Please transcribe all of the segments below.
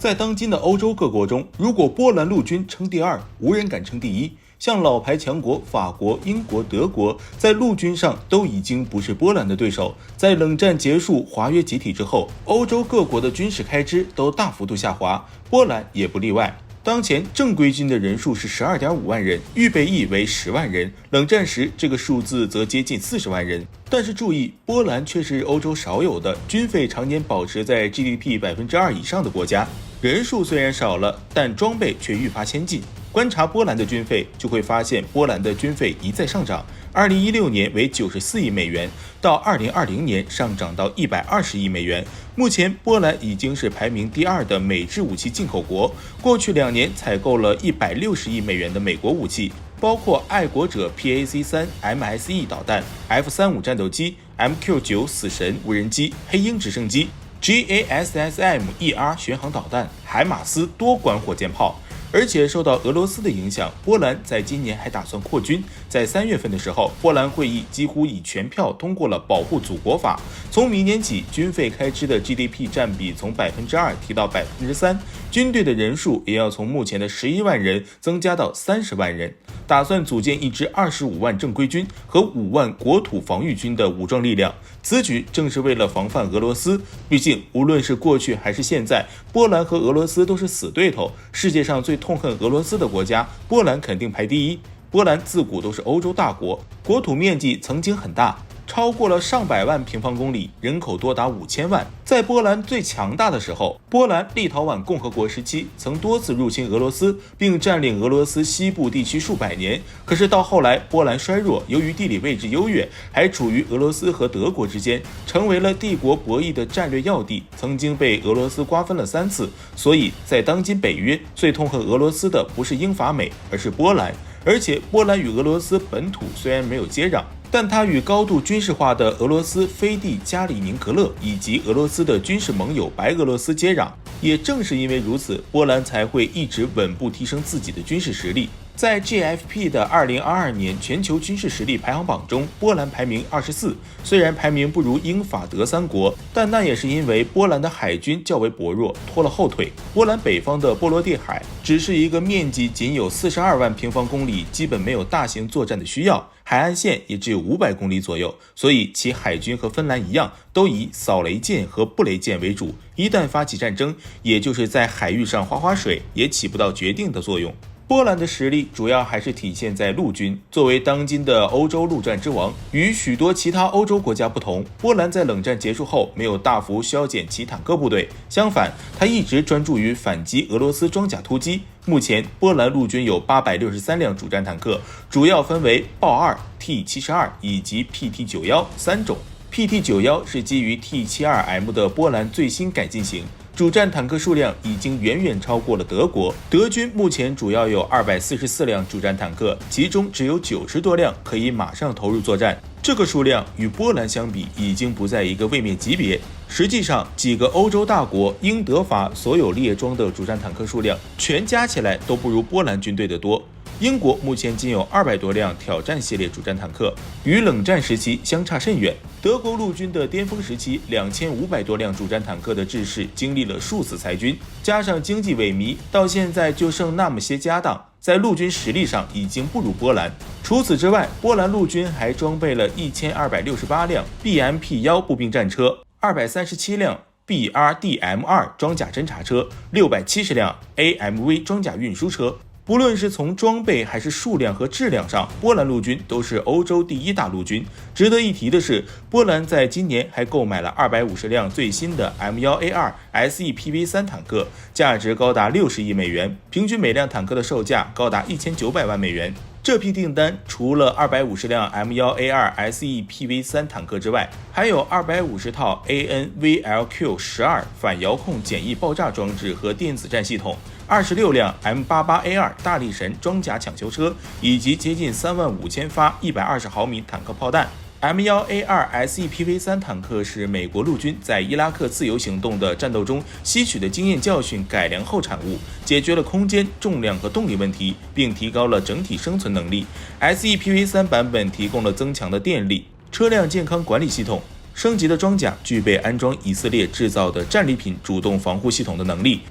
在当今的欧洲各国中，如果波兰陆军称第二，无人敢称第一。像老牌强国法国、英国、德国，在陆军上都已经不是波兰的对手。在冷战结束、华约解体之后，欧洲各国的军事开支都大幅度下滑，波兰也不例外。当前正规军的人数是 12.5 万人，预备役为10万人，冷战时这个数字则接近40万人。但是注意，波兰却是欧洲少有的军费常年保持在 GDP 2% 以上的国家。人数虽然少了，但装备却愈发先进。观察波兰的军费，就会发现波兰的军费一再上涨，2016年为94亿美元，到2020年上涨到120亿美元。目前波兰已经是排名第2的美制武器进口国，过去2年采购了160亿美元的美国武器，包括爱国者 PAC-3 MSE 导弹、F-35 战斗机、MQ-9 死神无人机、黑鹰直升机、GASSM-ER 巡航导弹、海马斯多管火箭炮。而且受到俄罗斯的影响，波兰在今年还打算扩军。在3月份的时候，波兰会议几乎以全票通过了保护祖国法。从明年起，军费开支的 GDP 占比从 2% 提到 3%， 军队的人数也要从目前的11万人增加到30万人。打算组建一支25万正规军和5万国土防御军的武装力量。此举正是为了防范俄罗斯。毕竟，无论是过去还是现在，波兰和俄罗斯都是死对头。世界上最痛恨俄罗斯的国家，波兰肯定排第一。波兰自古都是欧洲大国，国土面积曾经很大，超过了上百万平方公里，人口多达5000万。在波兰最强大的时候，波兰立陶宛共和国时期曾多次入侵俄罗斯，并占领俄罗斯西部地区数百年。可是到后来，波兰衰弱，由于地理位置优越，还处于俄罗斯和德国之间，成为了帝国博弈的战略要地，曾经被俄罗斯瓜分了3次。所以在当今北约，最痛恨俄罗斯的不是英法美，而是波兰。而且波兰与俄罗斯本土虽然没有接壤，但它与高度军事化的俄罗斯飞地加里宁格勒以及俄罗斯的军事盟友白俄罗斯接壤。也正是因为如此，波兰才会一直稳步提升自己的军事实力。在 GFP 的2022年全球军事实力排行榜中，波兰排名24。虽然排名不如英法德3国，但那也是因为波兰的海军较为薄弱，拖了后腿。波兰北方的波罗的海只是一个面积仅有42万平方公里，基本没有大型作战的需要，海岸线也只有500公里左右，所以其海军和芬兰一样，都以扫雷舰和布雷舰为主。一旦发起战争，也就是在海域上划水，也起不到决定的作用。波兰的实力主要还是体现在陆军。作为当今的欧洲陆战之王，与许多其他欧洲国家不同，波兰在冷战结束后没有大幅削减其坦克部队，相反，它一直专注于反击俄罗斯装甲突击。目前，波兰陆军有863辆主战坦克，主要分为豹2、T72 以及 PT91 3种。PT91 是基于 T72M 的波兰最新改进型。主战坦克数量已经远远超过了德国。德军目前主要有244辆主战坦克，其中只有90多辆可以马上投入作战。这个数量与波兰相比，已经不在一个位面级别。实际上，几个欧洲大国英德法所有列装的主战坦克数量，全加起来都不如波兰军队的多。英国目前仅有200多辆挑战系列主战坦克，与冷战时期相差甚远。德国陆军的巅峰时期，2500多辆主战坦克的制式经历了数次裁军，加上经济萎靡，到现在就剩那么些家当，在陆军实力上已经不如波兰。除此之外，波兰陆军还装备了1268辆 BMP-1 步兵战车、237辆BRDM-2 装甲侦察车、670辆 AMV 装甲运输车。不论是从装备还是数量和质量上，波兰陆军都是欧洲第1大陆军。值得一提的是，波兰在今年还购买了250辆最新的 M1A2 SEPV3 坦克，价值高达60亿美元，平均每辆坦克的售价高达1900万美元。这批订单除了250辆 M1A2 SEPV3 坦克之外，还有250套 ANVLQ-12 反遥控简易爆炸装置和电子战系统，26辆 M88A2 大力神装甲抢修车，以及接近35000发120毫米坦克炮弹。M1A2 SEPV3 坦克是美国陆军在伊拉克自由行动的战斗中吸取的经验教训改良后产物，解决了空间、重量和动力问题，并提高了整体生存能力。SEPV3 版本提供了增强的电力、车辆健康管理系统，升级的装甲具备安装以色列制造的战利品主动防护系统的能力。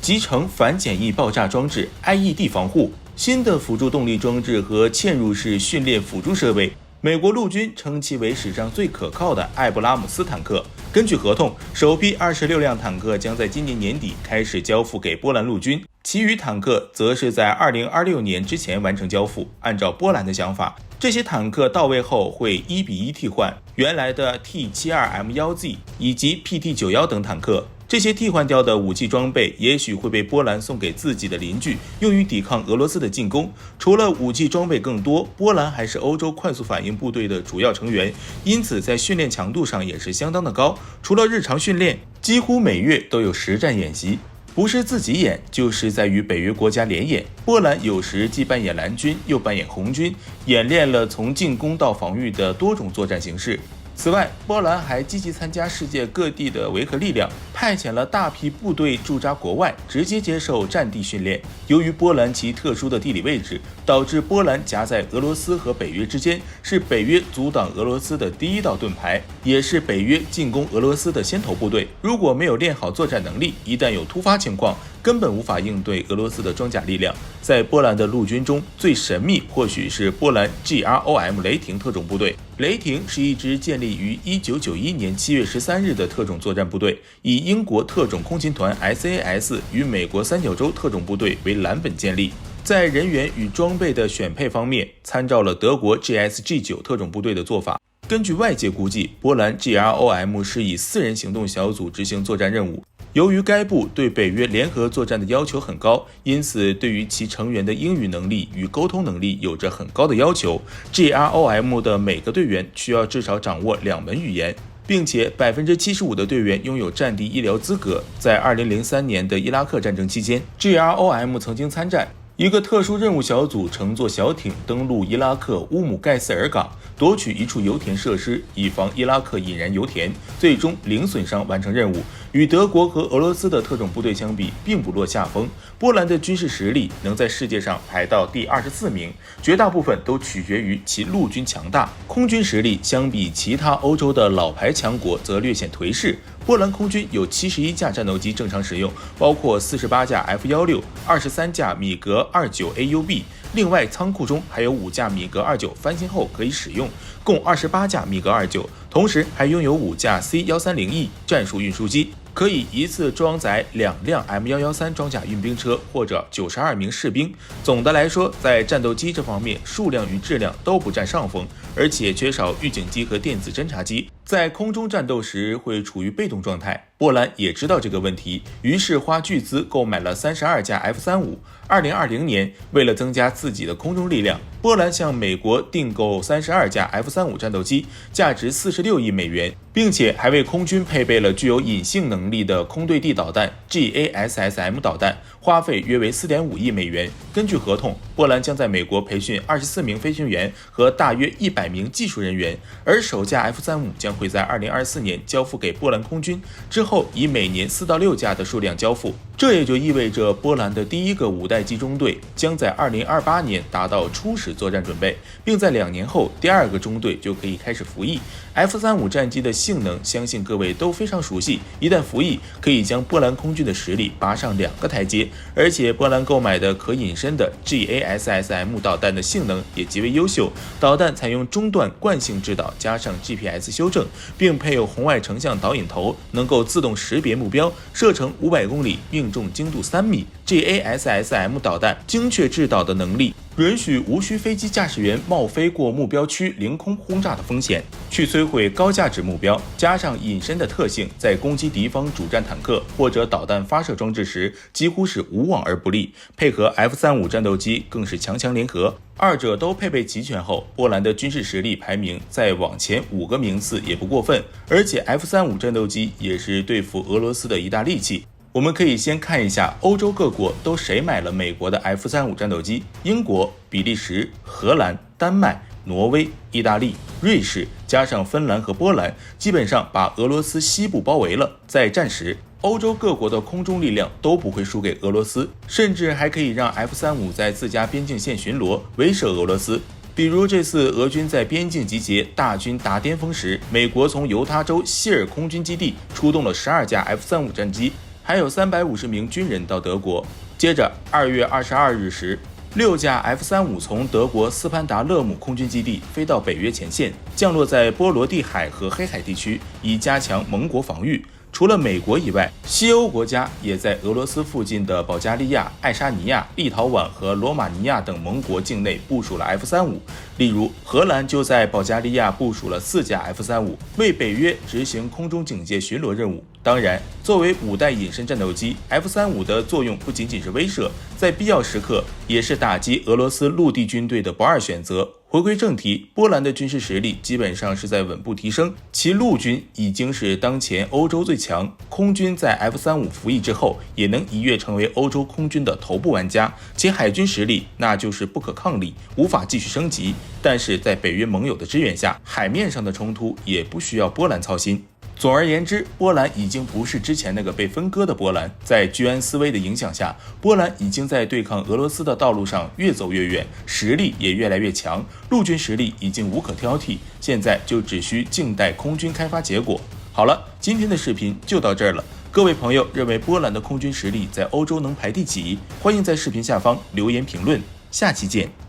集成反简易爆炸装置 IED 防护、新的辅助动力装置和嵌入式训练辅助设备。美国陆军称其为史上最可靠的艾布拉姆斯坦克。根据合同，首批26辆坦克将在今年年底开始交付给波兰陆军，其余坦克则是在2026年之前完成交付。按照波兰的想法，这些坦克到位后会1比1替换原来的 T72M1Z 以及 PT91 等坦克。这些替换掉的武器装备也许会被波兰送给自己的邻居，用于抵抗俄罗斯的进攻。除了武器装备更多，波兰还是欧洲快速反应部队的主要成员，因此在训练强度上也是相当的高。除了日常训练，几乎每月都有实战演习，不是自己演，就是在与北约国家联演。波兰有时既扮演蓝军，又扮演红军，演练了从进攻到防御的多种作战形式。此外，波兰还积极参加世界各地的维和力量，派遣了大批部队驻扎国外，直接接受战地训练。由于波兰其特殊的地理位置，导致波兰夹在俄罗斯和北约之间，是北约阻挡俄罗斯的第一道盾牌，也是北约进攻俄罗斯的先头部队。如果没有练好作战能力，一旦有突发情况，根本无法应对俄罗斯的装甲力量。在波兰的陆军中，最神秘或许是波兰 GROM 雷霆特种部队。雷霆是一支建立于1991年7月13日的特种作战部队，以英国特种空勤团 SAS 与美国三角洲特种部队为蓝本建立。在人员与装备的选配方面，参照了德国 GSG9 特种部队的做法。根据外界估计，波兰 GROM 是以4人行动小组执行作战任务。由于该部对北约联合作战的要求很高，因此对于其成员的英语能力与沟通能力有着很高的要求。GROM 的每个队员需要至少掌握2门语言，并且75%的队员拥有战地医疗资格。在2003年的伊拉克战争期间， GROM 曾经参战。一个特殊任务小组乘坐小艇登陆伊拉克乌姆盖斯尔港，夺取一处油田设施，以防伊拉克引燃油田，最终零损伤完成任务。与德国和俄罗斯的特种部队相比，并不落下风。波兰的军事实力能在世界上排到第24名，绝大部分都取决于其陆军强大。空军实力相比其他欧洲的老牌强国则略显颓势。波兰空军有71架战斗机正常使用，包括48架 F-16、23架米格29 AUB， 另外仓库中还有5架米格29翻新后可以使用，共28架米格29，同时还拥有5架 C-130E 战术运输机，可以一次装载2辆 M113 装甲运兵车或者92名士兵。总的来说，在战斗机这方面，数量与质量都不占上风，而且缺少预警机和电子侦察机，在空中战斗时会处于被动状态。波兰也知道这个问题，于是花巨资购买了32架 F-35。2020年，为了增加自己的空中力量，波兰向美国订购32架 F-35战斗机，价值46亿美元，并且还为空军配备了具有隐性能力的空对地导弹 GASSM 导弹，花费约为4.5亿美元。根据合同，波兰将在美国培训24名飞行员和大约100名技术人员，而首架 F-35将会在2024年交付给波兰空军，之后以每年4到6架的数量交付。这也就意味着波兰的第一个5代机中队将在2028年达到初始作战准备，并在2年后第2个中队就可以开始服役。F-35战机的性能相信各位都非常熟悉，一旦服役可以将波兰空军的实力拔上2个台阶，而且波兰购买的可隐身的 GASSM 导弹的性能也极为优秀，导弹采用中段惯性制导加上 GPS 修正，并配有红外成像导引头，能够自动识别目标，射程500公里，命中精度3米。GASSM 导弹精确制导的能力允许无需飞机驾驶员冒飞过目标区凌空轰炸的风险，去摧毁高价值目标，加上隐身的特性，在攻击敌方主战坦克或者导弹发射装置时几乎是无往而不利。配合 F-35战斗机更是强强联合，二者都配备齐全后，波兰的军事实力排名再往前5个名次也不过分。而且 F-35战斗机也是对付俄罗斯的一大利器。我们可以先看一下欧洲各国都谁买了美国的 F-35战斗机。英国、比利时、荷兰、丹麦、挪威、意大利、瑞士加上芬兰和波兰，基本上把俄罗斯西部包围了。在战时，欧洲各国的空中力量都不会输给俄罗斯，甚至还可以让 F-35在自家边境线巡逻，威慑俄罗斯。比如这次俄军在边境集结，大军达巅峰时，美国从犹他州希尔空军基地出动了12架 F-35战机，还有350名军人到德国。接着2月22日时，6架 F-35从德国斯潘达勒姆空军基地飞到北约前线，降落在波罗的海和黑海地区，以加强盟国防御。除了美国以外，西欧国家也在俄罗斯附近的保加利亚、爱沙尼亚、立陶宛和罗马尼亚等盟国境内部署了 F-35。例如，荷兰就在保加利亚部署了4架 F-35，为北约执行空中警戒巡逻任务。当然，作为5代隐身战斗机 ，F-35的作用不仅仅是威慑，在必要时刻也是打击俄罗斯陆地军队的不二选择。回归正题，波兰的军事实力基本上是在稳步提升，其陆军已经是当前欧洲最强，空军在 F-35服役之后，也能一跃成为欧洲空军的头部玩家，其海军实力那就是不可抗力，无法继续升级。但是在北约盟友的支援下，海面上的冲突也不需要波兰操心。总而言之，波兰已经不是之前那个被分割的波兰，在居安思危的影响下，波兰已经在对抗俄罗斯的道路上越走越远，实力也越来越强，陆军实力已经无可挑剔，现在就只需静待空军开发结果。好了，今天的视频就到这儿了。各位朋友认为波兰的空军实力在欧洲能排第几？欢迎在视频下方留言评论，下期见。